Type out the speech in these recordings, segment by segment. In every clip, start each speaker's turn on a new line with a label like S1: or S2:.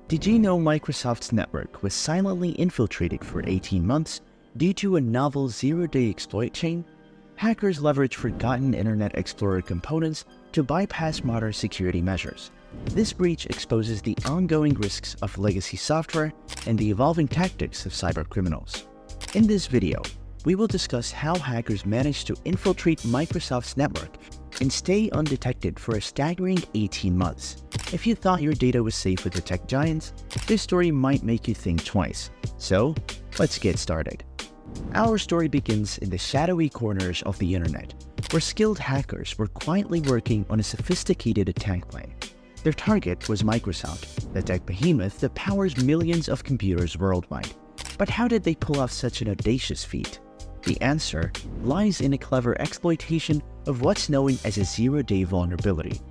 S1: Did you know Microsoft's network was silently infiltrated for 18 months due to a novel zero-day exploit chain? Hackers leveraged forgotten Internet Explorer components to bypass modern security measures. This breach exposes the ongoing risks of legacy software and the evolving tactics of cybercriminals. In this video, we will discuss how hackers managed to infiltrate Microsoft's network and stay undetected for a staggering 18 months. If you thought your data was safe with the tech giants, this story might make you think twice. So, let's get started. Our story begins in the shadowy corners of the internet, where skilled hackers were quietly working on a sophisticated attack plan. Their target was Microsoft, the tech behemoth that powers millions of computers worldwide. But how did they pull off such an audacious feat? The answer lies in a clever exploitation of what's known as a zero-day vulnerability.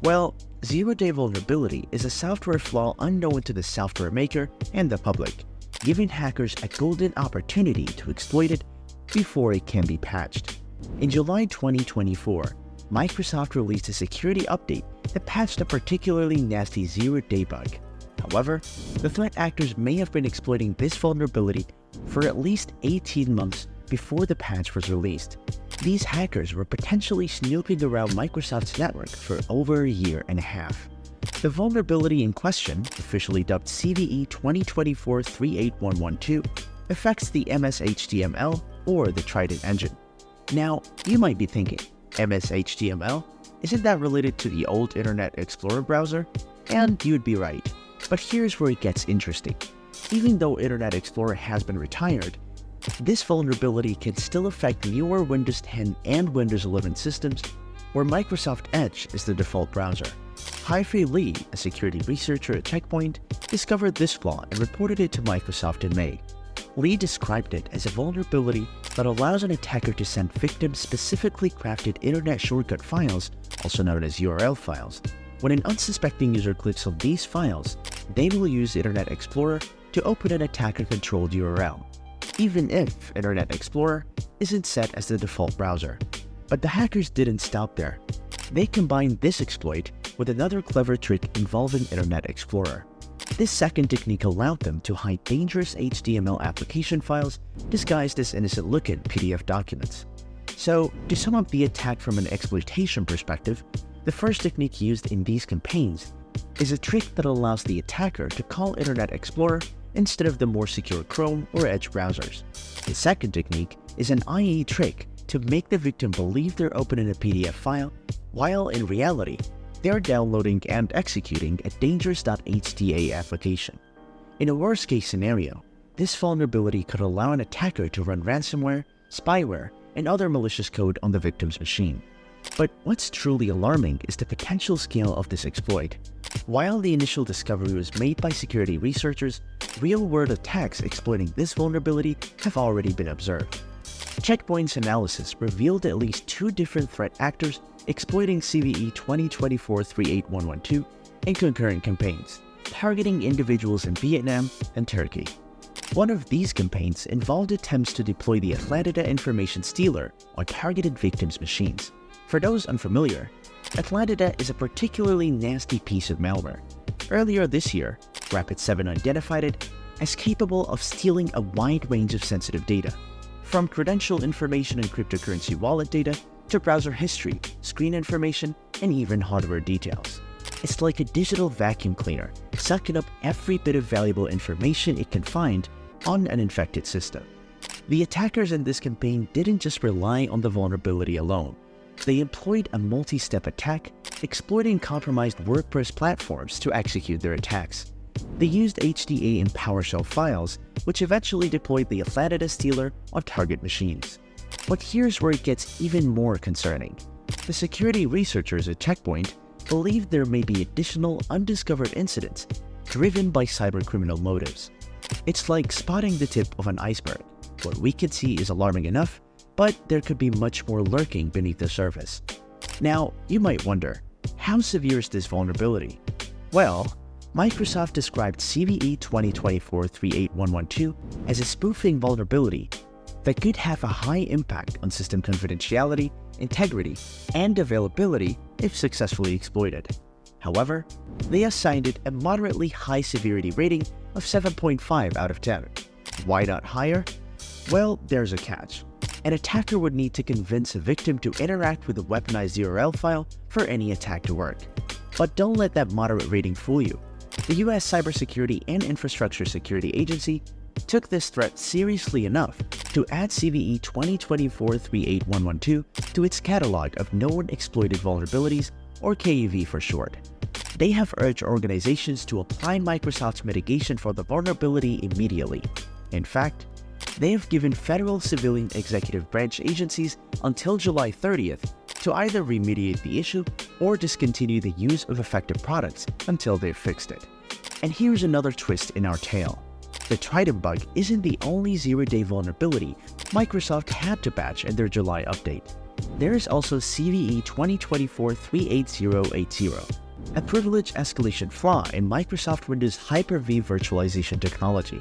S1: Well, zero-day vulnerability is a software flaw unknown to the software maker and the public, giving hackers a golden opportunity to exploit it before it can be patched. In July 2024, Microsoft released a security update that patched a particularly nasty zero-day bug. However, the threat actors may have been exploiting this vulnerability for at least 18 months before the patch was released. These hackers were potentially snooping around Microsoft's network for over a year and a half. The vulnerability in question, officially dubbed CVE 2024-38112, affects the MS-HTML or the Trident engine. Now, you might be thinking, MS-HTML? Isn't that related to the old Internet Explorer browser? And you'd be right. But here's where it gets interesting. Even though Internet Explorer has been retired, this vulnerability can still affect newer Windows 10 and Windows 11 systems where Microsoft Edge is the default browser. Haifei Li, a security researcher at Check Point, discovered this flaw and reported it to Microsoft in May. Li described it as a vulnerability that allows an attacker to send victims specifically crafted internet shortcut files, also known as URL files. When an unsuspecting user clicks on these files, they will use Internet Explorer to open an attacker-controlled URL, even if Internet Explorer isn't set as the default browser. But the hackers didn't stop there. They combined this exploit with another clever trick involving Internet Explorer. This second technique allowed them to hide dangerous HTML application files disguised as innocent-looking PDF documents. So, to sum up the attack from an exploitation perspective, the first technique used in these campaigns is a trick that allows the attacker to call Internet Explorer instead of the more secure Chrome or Edge browsers. The second technique is an IE trick to make the victim believe they're opening a PDF file, while in reality, they're downloading and executing a dangerous.hta application. In a worst-case scenario, this vulnerability could allow an attacker to run ransomware, spyware, and other malicious code on the victim's machine. But what's truly alarming is the potential scale of this exploit. While the initial discovery was made by security researchers, real-world attacks exploiting this vulnerability have already been observed. Check Point's analysis revealed at least 2 different threat actors exploiting CVE 2024-38112 in concurrent campaigns, targeting individuals in Vietnam and Turkey. One of these campaigns involved attempts to deploy the Atlantida information stealer on targeted victims' machines. For those unfamiliar, Atlantida is a particularly nasty piece of malware. Earlier this year, Rapid7 identified it as capable of stealing a wide range of sensitive data, from credential information and cryptocurrency wallet data to browser history, screen information, and even hardware details. It's like a digital vacuum cleaner, sucking up every bit of valuable information it can find on an infected system. The attackers in this campaign didn't just rely on the vulnerability alone. They employed a multi-step attack, exploiting compromised WordPress platforms to execute their attacks. They used HDA and PowerShell files, which eventually deployed the Atlantida stealer on target machines. But here's where it gets even more concerning. The security researchers at Check Point believe there may be additional undiscovered incidents driven by cybercriminal motives. It's like spotting the tip of an iceberg. What we can see is alarming enough, but there could be much more lurking beneath the surface. Now, you might wonder, how severe is this vulnerability? Well, Microsoft described CVE 2024-38112 as a spoofing vulnerability that could have a high impact on system confidentiality, integrity, and availability if successfully exploited. However, they assigned it a moderately high severity rating of 7.5 out of 10. Why not higher? Well, there's a catch. An attacker would need to convince a victim to interact with a weaponized URL file for any attack to work. But don't let that moderate rating fool you. The US Cybersecurity and Infrastructure Security Agency took this threat seriously enough to add CVE 2024-38112 to its catalog of known exploited vulnerabilities, or KEV for short. They have urged organizations to apply Microsoft's mitigation for the vulnerability immediately. In fact, they have given federal civilian executive branch agencies until July 30th to either remediate the issue or discontinue the use of affected products until they've fixed it. And here's another twist in our tale. The Trident bug isn't the only zero-day vulnerability Microsoft had to patch in their July update. There is also CVE 2024-38080, a privilege escalation flaw in Microsoft Windows Hyper-V virtualization technology.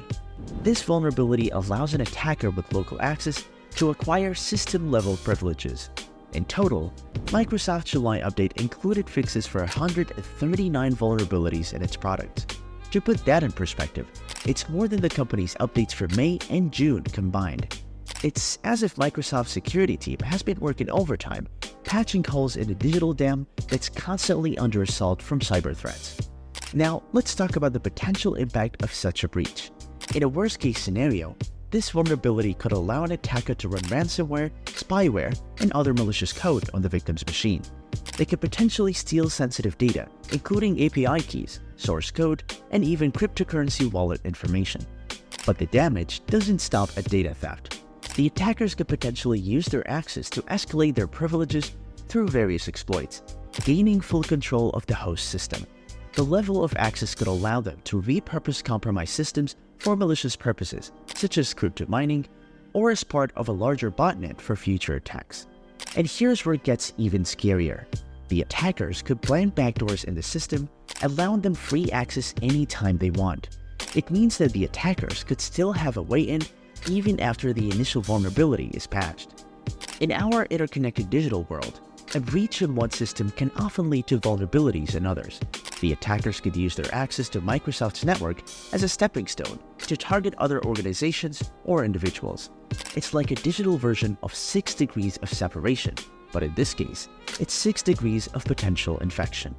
S1: This vulnerability allows an attacker with local access to acquire system-level privileges. In total, Microsoft's July update included fixes for 139 vulnerabilities in its products. To put that in perspective, it's more than the company's updates for May and June combined. It's as if Microsoft's security team has been working overtime, patching holes in a digital dam that's constantly under assault from cyber threats. Now, let's talk about the potential impact of such a breach. In a worst-case scenario, this vulnerability could allow an attacker to run ransomware, spyware, and other malicious code on the victim's machine. They could potentially steal sensitive data, including API keys, source code, and even cryptocurrency wallet information. But the damage doesn't stop at data theft. The attackers could potentially use their access to escalate their privileges through various exploits, gaining full control of the host system. The level of access could allow them to repurpose compromised systems for malicious purposes, such as crypto mining, or as part of a larger botnet for future attacks. And here's where it gets even scarier. The attackers could plant backdoors in the system, allowing them free access anytime they want. It means that the attackers could still have a way in even after the initial vulnerability is patched. In our interconnected digital world, a breach in one system can often lead to vulnerabilities in others. The attackers could use their access to Microsoft's network as a stepping stone to target other organizations or individuals. It's like a digital version of 6 degrees of separation, but in this case, it's 6 degrees of potential infection.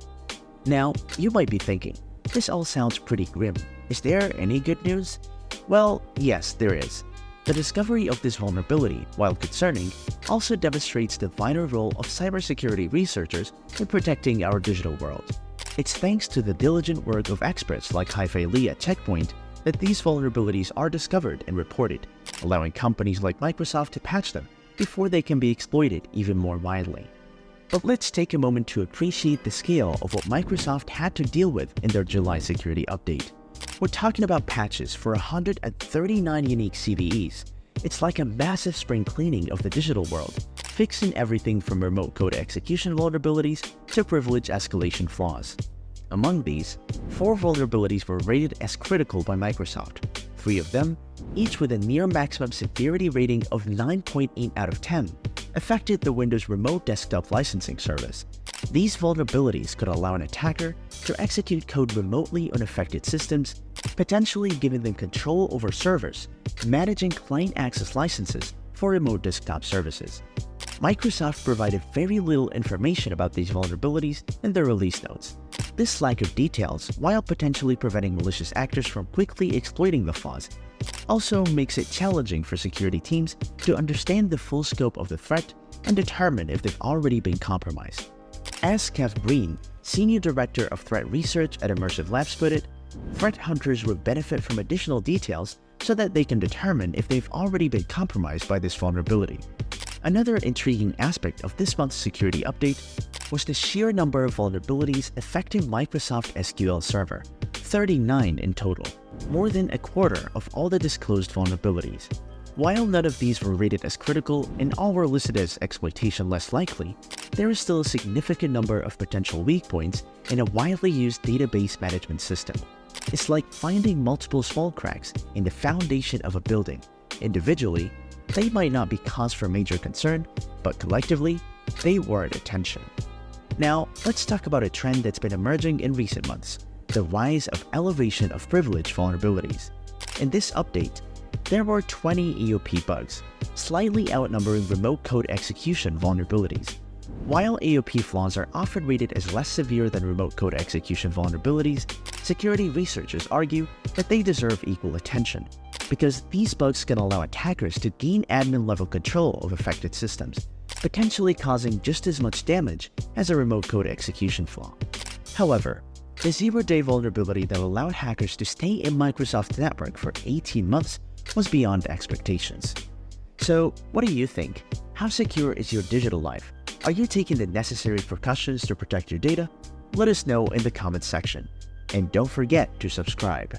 S1: Now, you might be thinking, this all sounds pretty grim. Is there any good news? Well, yes, there is. The discovery of this vulnerability, while concerning, also demonstrates the vital role of cybersecurity researchers in protecting our digital world. It's thanks to the diligent work of experts like Haifei Li at Check Point that these vulnerabilities are discovered and reported, allowing companies like Microsoft to patch them before they can be exploited even more widely. But let's take a moment to appreciate the scale of what Microsoft had to deal with in their July security update. We're talking about patches for 139 unique CVEs. It's like a massive spring cleaning of the digital world, fixing everything from remote code execution vulnerabilities to privilege escalation flaws. Among these, 4 vulnerabilities were rated as critical by Microsoft. 3 of them, each with a near maximum severity rating of 9.8 out of 10, affected the Windows Remote Desktop Licensing Service. These vulnerabilities could allow an attacker to execute code remotely on affected systems, potentially giving them control over servers, managing client access licenses for remote desktop services. Microsoft provided very little information about these vulnerabilities in their release notes. This lack of details, while potentially preventing malicious actors from quickly exploiting the flaws, also makes it challenging for security teams to understand the full scope of the threat and determine if they've already been compromised. As Kev Breen, Senior Director of Threat Research at Immersive Labs put it, threat hunters would benefit from additional details so that they can determine if they've already been compromised by this vulnerability. Another intriguing aspect of this month's security update was the sheer number of vulnerabilities affecting Microsoft SQL Server, 39 in total, more than a quarter of all the disclosed vulnerabilities. While none of these were rated as critical and all were listed as exploitation less likely, there is still a significant number of potential weak points in a widely used database management system. It's like finding multiple small cracks in the foundation of a building. Individually, they might not be cause for major concern, but collectively, they warrant attention. Now, let's talk about a trend that's been emerging in recent months: the rise of elevation of privilege vulnerabilities. In this update, there were 20 EOP bugs, slightly outnumbering remote code execution vulnerabilities. While EOP flaws are often rated as less severe than remote code execution vulnerabilities, security researchers argue that they deserve equal attention, because these bugs can allow attackers to gain admin-level control of affected systems, potentially causing just as much damage as a remote code execution flaw. However, the zero-day vulnerability that allowed hackers to stay in Microsoft's network for 18 months was beyond expectations. So, what do you think? How secure is your digital life? Are you taking the necessary precautions to protect your data? Let us know in the comments section. And don't forget to subscribe.